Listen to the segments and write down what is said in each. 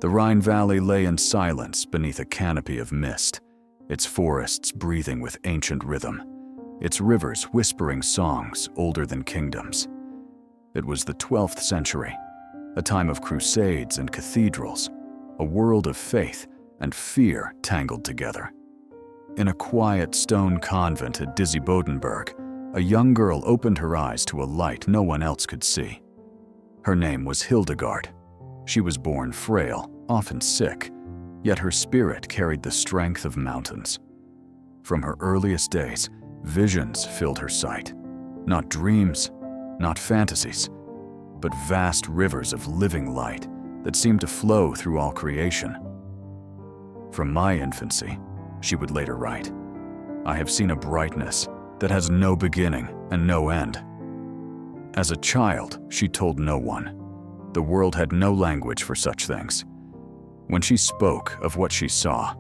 The Rhine Valley lay in silence beneath a canopy of mist, its forests breathing with ancient rhythm, its rivers whispering songs older than kingdoms. It was the 12th century, a time of crusades and cathedrals, a world of faith and fear tangled together. In a quiet stone convent at Dizzy-Bodenberg, a young girl opened her eyes to a light no one else could see. Her name was Hildegard. She was born frail, often sick, yet her spirit carried the strength of mountains. From her earliest days, visions filled her sight. Not dreams, not fantasies, but vast rivers of living light that seemed to flow through all creation. From my infancy, she would later write, I have seen a brightness that has no beginning and no end. As a child, she told no one. The world had no language for such things. When she spoke of what she saw,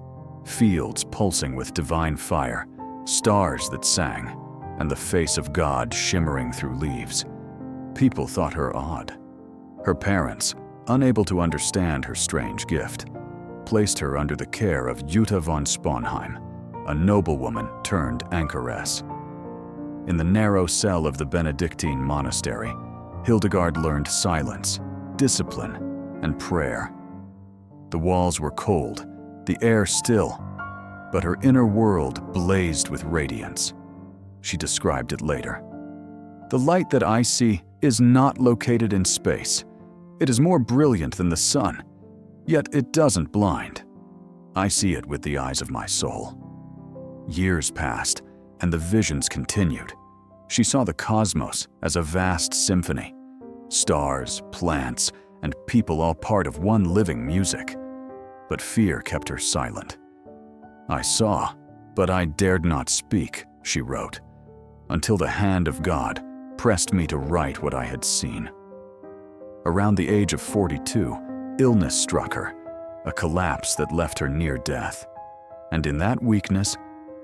fields pulsing with divine fire, stars that sang, and the face of God shimmering through leaves, people thought her odd. Her parents, unable to understand her strange gift, placed her under the care of Jutta von Sponheim, a noblewoman turned anchoress. In the narrow cell of the Benedictine monastery, Hildegard learned silence, discipline, and prayer. The walls were cold, the air still, but her inner world blazed with radiance. She described it later. The light that I see is not located in space. It is more brilliant than the sun, yet it doesn't blind. I see it with the eyes of my soul. Years passed, and the visions continued. She saw the cosmos as a vast symphony. Stars, plants, and people all part of one living music. But fear kept her silent. I saw, but I dared not speak, she wrote, until the hand of God pressed me to write what I had seen. Around the age of 42, illness struck her, a collapse that left her near death. And in that weakness,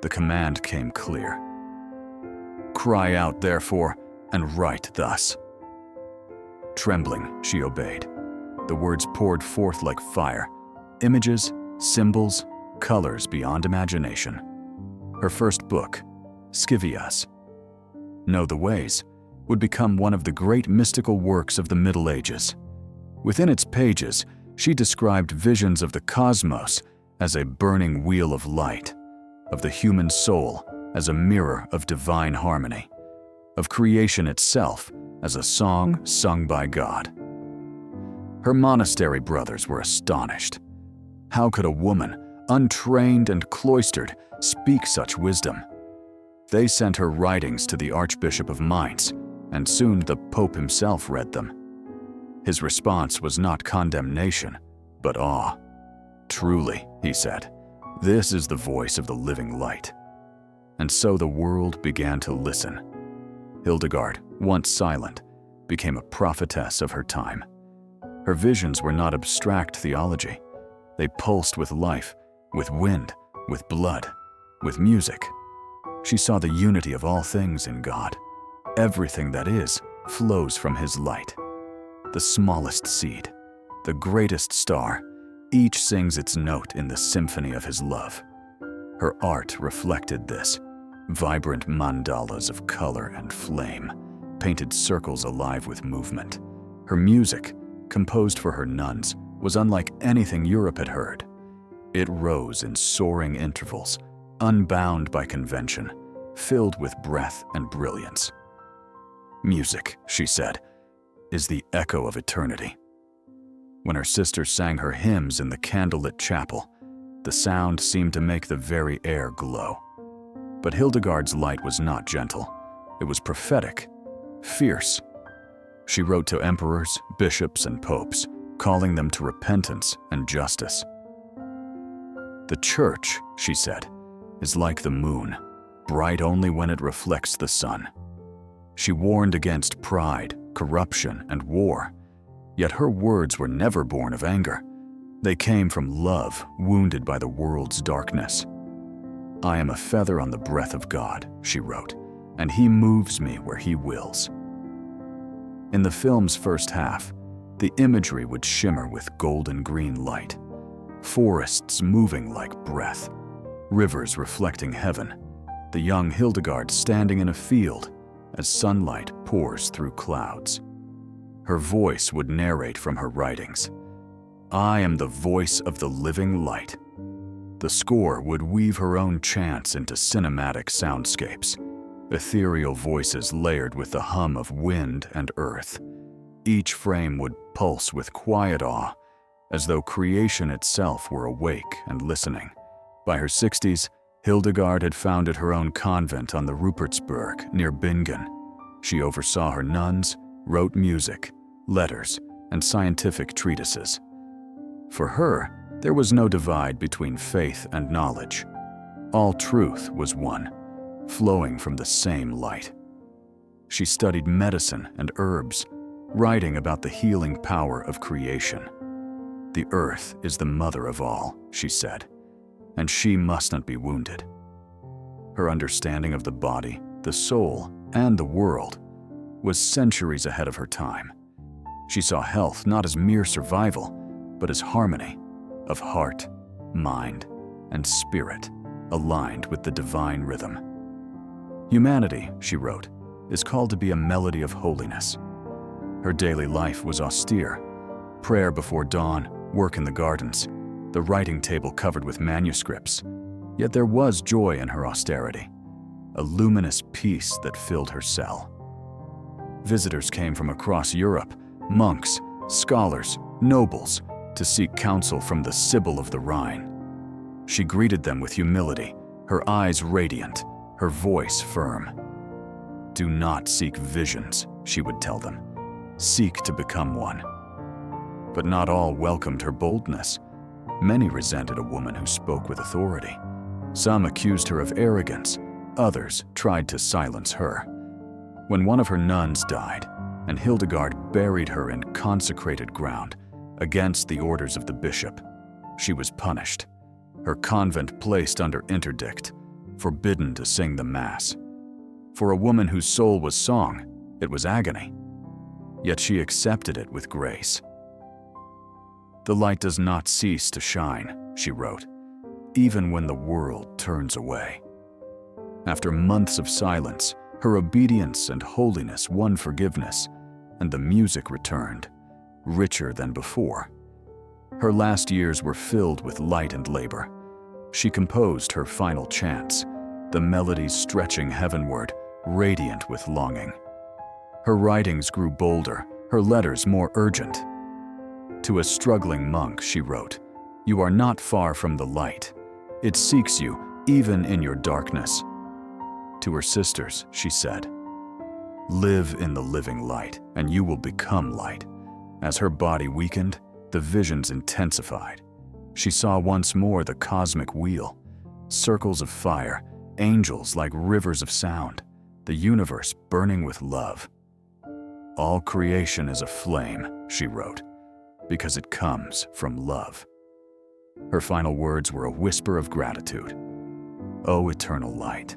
the command came clear. Cry out, therefore, and write thus. Trembling, she obeyed. The words poured forth like fire, images, symbols, colors beyond imagination. Her first book, Scivias, Know the Ways, would become one of the great mystical works of the Middle Ages. Within its pages, she described visions of the cosmos as a burning wheel of light, of the human soul as a mirror of divine harmony, of creation itself as a song sung by God. Her monastery brothers were astonished. How could a woman, untrained and cloistered, speak such wisdom? They sent her writings to the Archbishop of Mainz, and soon the Pope himself read them. His response was not condemnation, but awe. Truly, he said, this is the voice of the living light. And so the world began to listen. Hildegard, once silent, became a prophetess of her time. Her visions were not abstract theology. They pulsed with life, with wind, with blood, with music. She saw the unity of all things in God. Everything that is flows from His light. The smallest seed, the greatest star, each sings its note in the symphony of His love. Her art reflected this. Vibrant mandalas of color and flame, painted circles alive with movement. Her music, composed for her nuns, was unlike anything Europe had heard. It rose in soaring intervals, unbound by convention, filled with breath and brilliance. Music, she said, is the echo of eternity. When her sisters sang her hymns in the candlelit chapel, the sound seemed to make the very air glow. But Hildegard's light was not gentle. It was prophetic, fierce. She wrote to emperors, bishops, and popes, calling them to repentance and justice. The Church, she said, is like the moon, bright only when it reflects the sun. She warned against pride, corruption, and war, yet her words were never born of anger. They came from love wounded by the world's darkness. I am a feather on the breath of God, she wrote, and He moves me where He wills. In the film's first half, The imagery would shimmer with golden green light, forests moving like breath, rivers reflecting heaven, the young Hildegard standing in a field as sunlight pours through clouds. Her voice would narrate from her writings. "I am the voice of the living light." The score would weave her own chants into cinematic soundscapes, ethereal voices layered with the hum of wind and earth. Each frame would pulse with quiet awe, as though creation itself were awake and listening. By her 60s, Hildegard had founded her own convent on the Rupertsberg near Bingen. She oversaw her nuns, wrote music, letters, and scientific treatises. For her, there was no divide between faith and knowledge. All truth was one, flowing from the same light. She studied medicine and herbs, writing about the healing power of creation. "The earth is the mother of all," she said, "and she must not be wounded." Her understanding of the body, the soul, and the world was centuries ahead of her time. She saw health not as mere survival, but as harmony of heart, mind, and spirit, aligned with the divine rhythm. "Humanity," she wrote, "is called to be a melody of holiness." Her daily life was austere: prayer before dawn, work in the gardens, the writing table covered with manuscripts. Yet there was joy in her austerity, a luminous peace that filled her cell. Visitors came from across Europe, monks, scholars, nobles, to seek counsel from the Sibyl of the Rhine. She greeted them with humility, her eyes radiant, her voice firm. "Do not seek visions," she would tell them. "Seek to become one." But not all welcomed her boldness. Many resented a woman who spoke with authority. Some accused her of arrogance, others tried to silence her. When one of her nuns died, and Hildegard buried her in consecrated ground, against the orders of the bishop, she was punished. Her convent placed under interdict, forbidden to sing the Mass. For a woman whose soul was song, it was agony. Yet she accepted it with grace. "The light does not cease to shine," she wrote, "even when the world turns away." After months of silence, her obedience and holiness won forgiveness, and the music returned, richer than before. Her last years were filled with light and labor. She composed her final chants, the melodies stretching heavenward, radiant with longing. Her writings grew bolder, her letters more urgent. To a struggling monk, she wrote, "You are not far from the light. It seeks you, even in your darkness." To her sisters, she said, "Live in the living light, and you will become light." As her body weakened, the visions intensified. She saw once more the cosmic wheel, circles of fire, angels like rivers of sound, the universe burning with love. "All creation is aflame," she wrote, "because it comes from love." Her final words were a whisper of gratitude. "O eternal light,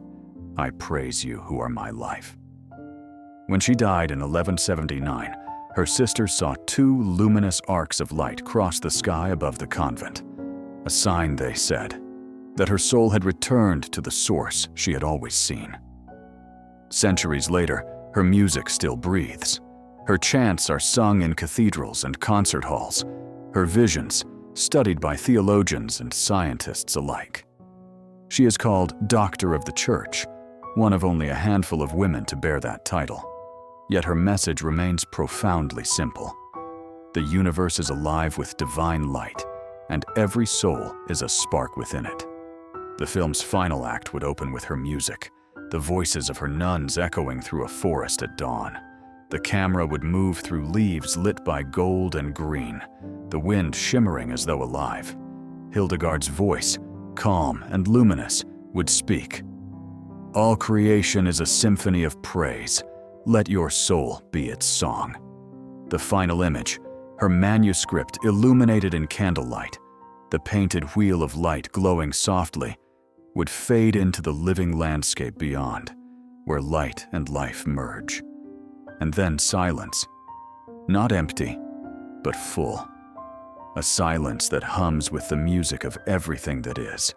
I praise you who are my life." When she died in 1179, her sisters saw two luminous arcs of light cross the sky above the convent, a sign, they said, that her soul had returned to the source she had always seen. Centuries later, her music still breathes. Her chants are sung in cathedrals and concert halls, her visions studied by theologians and scientists alike. She is called Doctor of the Church, one of only a handful of women to bear that title. Yet her message remains profoundly simple. The universe is alive with divine light, and every soul is a spark within it. The film's final act would open with her music, the voices of her nuns echoing through a forest at dawn. The camera would move through leaves lit by gold and green, the wind shimmering as though alive. Hildegard's voice, calm and luminous, would speak. "All creation is a symphony of praise. Let your soul be its song." The final image, her manuscript illuminated in candlelight, the painted wheel of light glowing softly, would fade into the living landscape beyond, where light and life merge. And then silence. Not empty, but full. A silence that hums with the music of everything that is.